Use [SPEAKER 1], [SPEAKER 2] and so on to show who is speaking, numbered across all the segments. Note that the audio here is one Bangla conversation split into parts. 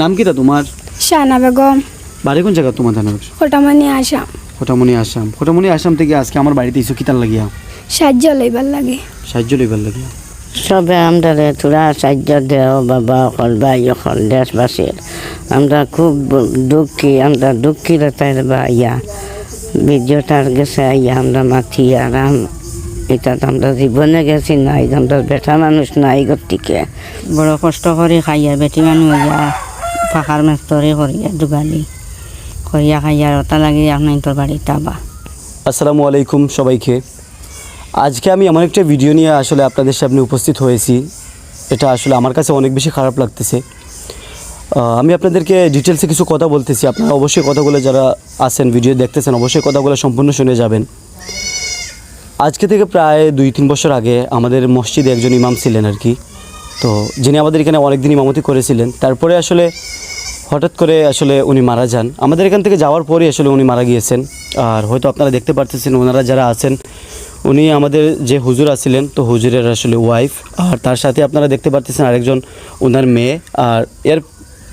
[SPEAKER 1] নাম কিটা তোমার?
[SPEAKER 2] শানা বেগম।
[SPEAKER 1] বাড়ি কোন জায়গা তোমার? জানা
[SPEAKER 2] কোটামনি আসাম।
[SPEAKER 1] কোটামনি আসাম থেকে আজকে আমার বাড়িতে এসো কিতার লাগিয়া?
[SPEAKER 2] সাহায্য লইবার লাগে।
[SPEAKER 1] সাহায্য লইবার লাগিয়া
[SPEAKER 3] সবে আমরা তোরা সাহায্য দেও বাবা অকল ভাই অকল দেশবাসীর। আমরা খুব দুঃখী, আমরা দুঃখী তাই বা ইয়া ভিডিওটার গেছে ইয়া আমরা মাথি আরাম এটা আমরা জীবনে গেছি নাই, আমরা বেটা মানুষ নাই গতিকে বড় কষ্ট করে খাইয়া বেটি মানুষ ইয়া ফাঁকার মেস্তরে করিয়া দুগালি করিয়া খাইয়া ওটা লাগে আপনার তোর বাড়ি তাবা।
[SPEAKER 1] আসসালামু আলাইকুম সবাইকে। আজকে আমি এমন একটা ভিডিও নিয়ে আসলে আপনাদের সামনে উপস্থিত হয়েছি, এটা আসলে আমার কাছে অনেক বেশি খারাপ লাগতেছে। আমি আপনাদেরকে ডিটেলসে কিছু কথা বলতেছি, আপনারা অবশ্যই কথাগুলো যারা আছেন ভিডিও দেখতেছেন অবশ্যই কথাগুলো সম্পূর্ণ শুনে যাবেন। আজকে থেকে প্রায় 2-3 বছর আগে আমাদের মসজিদে একজন ইমাম ছিলেন আর কি, তো যিনি আমাদের এখানে অনেকদিন ইমামতি করেছিলেন। তারপরে আসলে হঠাৎ করে আসলে উনি মারা যান। আমাদের এখান থেকে যাওয়ার পরে আসলে উনি মারা গিয়েছেন। আর হয়তো আপনারা দেখতে পারতেছেন ওনারা যারা আছেন, উনি আমাদের যে হুজুর আছিলেন তো হুজুরের আসলে ওয়াইফ, আর তার সাথে আপনারা দেখতে পারতেছেন আরেকজন ওনার মেয়ে। আর এর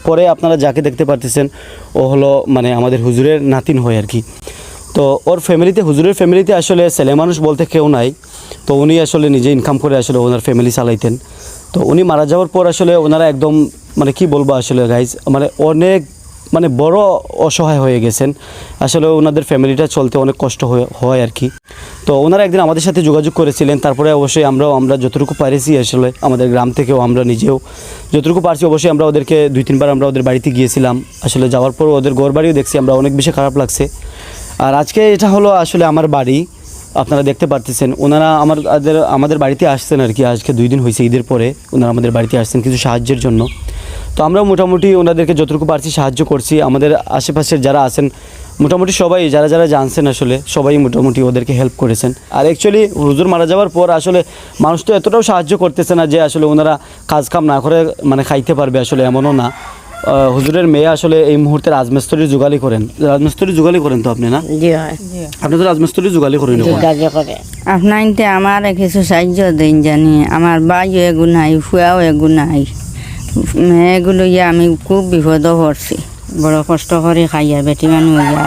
[SPEAKER 1] পরে আপনারা যাকে দেখতে পারতেছেন ও হলো মানে আমাদের হুজুরের নাতিন হয় আর কি। তো ওর ফ্যামিলিতে, হুজুরের ফ্যামিলিতে আসলে ছেলে মানুষ বলতে কেউ নাই, তো উনি আসলে নিজে ইনকাম করে আসলে ওনার ফ্যামিলি চালাইতেন। তো উনি মারা যাওয়ার পর আসলে ওনারা একদম মানে কি বলবো আসলে গাইজ মানে অনেক মানে বড় অসহায় হয়ে গেছেন। আসলে ওনাদের ফ্যামিলিটা চলতে অনেক কষ্ট হয় আর কি। তো ওনারা একদিন আমাদের সাথে যোগাযোগ করেছিলেন। তারপরে অবশ্যই আমরা যতটুকু পারেছি আসলে আমাদের গ্রাম থেকেও আমরা নিজেও যতটুকু পারছি অবশ্যই আমরা ওদেরকে 2-3 বার আমরা ওদের বাড়িতে গিয়েছিলাম। আসলে যাওয়ার পর ওদের ঘর বাড়িও দেখছি, আমরা অনেক বেশি খারাপ লাগছে। আর আজকে এটা হলো আসলে আমার বাড়ি, আপনারা দেখতে পারতেছেন ওনারা আমাদের বাড়িতে আসছেন আর কি। আজকে 2 দিন হয়েছে ঈদের পরে ওনারা আমাদের বাড়িতে আসছেন কিছু সাহায্যের জন্য। তো আমরা মোটামুটি ওনাদেরকে যতটুকু পারছি সাহায্য করছি। আমাদের আশেপাশের যারা আছেন মোটামুটি সবাই যারা জানছেন আসলে সবাই মোটামুটি ওদেরকে হেল্প করেছেন। আর অ্যাকচুয়ালি হুজুর মারা যাওয়ার পর আসলে মানুষ তো এতটাও সাহায্য করতেছে না যে আসলে ওনারা কাজ কাম না করে মানে খাইতে পারবে, আসলে এমনও না। হুজুরের মেয়ে আসলে এই মুহূর্তে রাজমিস্ত্রির জোগালি করেন। রাজমিস্ত্রি জোগালি করেন তো আপনি না?
[SPEAKER 3] জি হয়,
[SPEAKER 1] আপনি তো রাজমিস্ত্রি জোগালি করেন।
[SPEAKER 3] আপনার আমার কিছু সাহায্য দিন জানি, আমার বাইও এগু নাই, ফুয়াও এগু নাই, মেয়েগুলো ইয়া আমি খুব বিপদ পড়ছি। বড় কষ্ট করে খাইয়া বেটি মানুষ ইয়া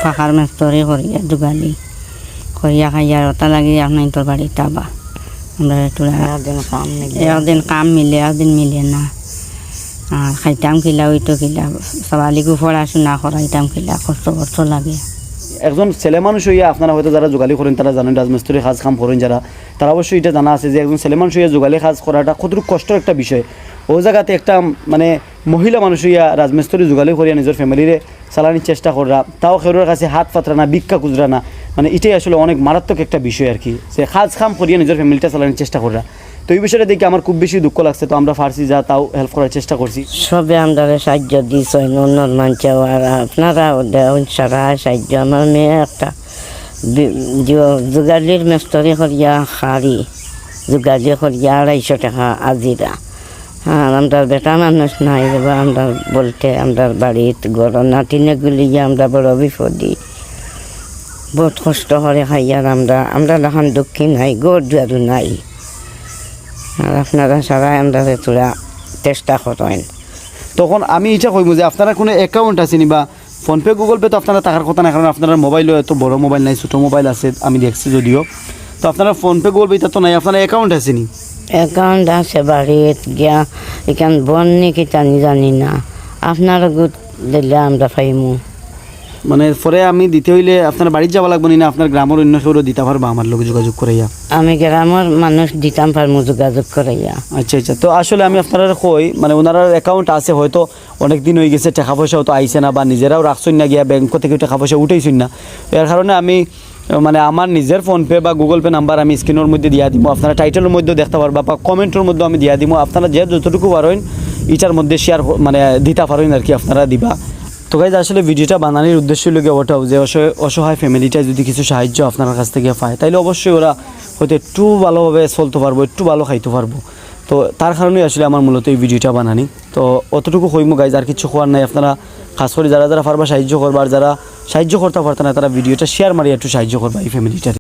[SPEAKER 3] ফাঁকার মেস্তরে করিয়া দুগালি করিয়া খাইয়া ওটা লাগে আপনার তোর বাড়ি তাবা। আমরা একটু একদিন কাম মিলে একদিন মিলে না। আর খাইতাম কিলা ওইটো কিলা সবালিকু পড়াশোনা করাইতাম কিলা কষ্ট লাগে।
[SPEAKER 1] একজন ছেলে মানুষ হইয়া আপনারা হয়তো যারা যোগালি করেন তারা জানেন, রাজমিস্ত্রি কাজ কাম করেন যারা, তারা অবশ্যই এটা জানা আছে যে একজন ছেলে মানুষ হইয়া যোগালি কাজ করাটা কতটুকু কষ্টের একটা বিষয়। ও জায়গাতে একটা মানে মহিলা মানুষ হইয়া রাজমিস্ত্রি যোগালি করিয়া নিজের ফ্যামিলিরে চালানোর চেষ্টা করা, তাও খেরোর কাছে হাত পাতরা না, ভিক্ষা খুচরা না, মানে এটাই আসলে অনেক মারাত্মক একটা বিষয় আর কি। সে কাজ কাম করিয়া নিজের ফ্যামিলিটা চালানোর চেষ্টা করা, তো এই বিষয়টা দেখে আমার খুব বেশি দুঃখ লাগছে। তো আমরা ফার্সি যা তাও হেল্প করার চেষ্টা করছি।
[SPEAKER 3] সবে আমরা সাহায্য দিয়েছেন অন্য মানুষেও, আর আপনারাও দেন সারা সাহায্য। আমার মেয়ে একটা যোগালির মেস্তরি করিয়া খারি যোগালি করিয়া 250 টাকা আজিরা। হ্যাঁ, আমরা বেটা মানুষ নাই দেবা, আমরা বলতে আমরা বাড়ির গরম নাতিনে গুলিয়ে আমরা বড় বিপদি বহুত কষ্ট করে খাইয়ার আমরা এখন দুঃখী নাই, গড় দুয়ারও নাই। আর আপনারা সবাই আমরা তোরা চেষ্টা করেন।
[SPEAKER 1] তখন আমি এটা কইব যে আপনারা কোনো অ্যাকাউন্ট আছে নি বা ফোনপে গুগল পে তো আপনারা টাকার কথা না, কারণ আপনারা মোবাইলও এত বড় মোবাইল নাই, ছোটো মোবাইল আছে আমি দেখছি যদিও। তো আপনারা ফোনপে গুগল পে তো নাই, আপনারা অ্যাকাউন্ট আছে নি?
[SPEAKER 3] অ্যাকাউন্ট আছে বাড়িত গিয়া এখান বন নাকি জানি না, আপনারা গুড দিলে আমরা পাইমু।
[SPEAKER 1] মানে পরে আমি দিতে হইলে আপনার বাড়িতে যাওয়া লাগবে না, আপনার গ্রামের অন্য কেউ দিতে পারবা আমার লোক যোগাযোগ করাইয়া?
[SPEAKER 3] আমি গ্রামের মানুষ দিতাম পারমু যোগাযোগ করাইয়া।
[SPEAKER 1] আচ্ছা, তো আসলে আমি আপনারা কই মানে ওনার অ্যাকাউন্ট আছে, হয়তো অনেক দিন হয়ে গেছে, টাকা পয়সাও তো আইছে না বা নিজেরাও রাখছেন না, গিয়া ব্যাংক থেকে টাকা পয়সা উঠেছেন না। এর কারণে আমি মানে আমার নিজের ফোনপে বা গুগল পে নাম্বার আমি স্ক্রিনের মধ্যে দিয়া দিব, আপনারা টাইটেলের মধ্যে দেখতে পারবা বা কমেন্টের মধ্যে আমি দিয়া দিব। আপনারা যে যতটুকু পারেন এটার মধ্যে শেয়ার মানে দিতে পারেন আর কি, আপনারা দিবা। তো গাইজ আসলে ভিডিওটা বানানোর উদ্দেশ্য লোকে ওটাও যে অসহায় ফ্যামিলিটা যদি কিছু সাহায্য আপনার কাছ থেকে পায় তাইলে অবশ্যই ওরা হয়তো একটু ভালোভাবে চলতে পারবো, একটু ভালো খাইতে পারবো। তো তার কারণেই আসলে আমার মূলত এই ভিডিওটা বানানি। তো অতটুকু হইমু গাইজ, আর কিছু হওয়ার নাই। আপনারা খাস করে যারা পারবা সাহায্য করবা, আর যারা সাহায্য করতে পারত না তারা ভিডিওটা শেয়ার মারিয়ে একটু সাহায্য করবা এই ফ্যামিলিটার।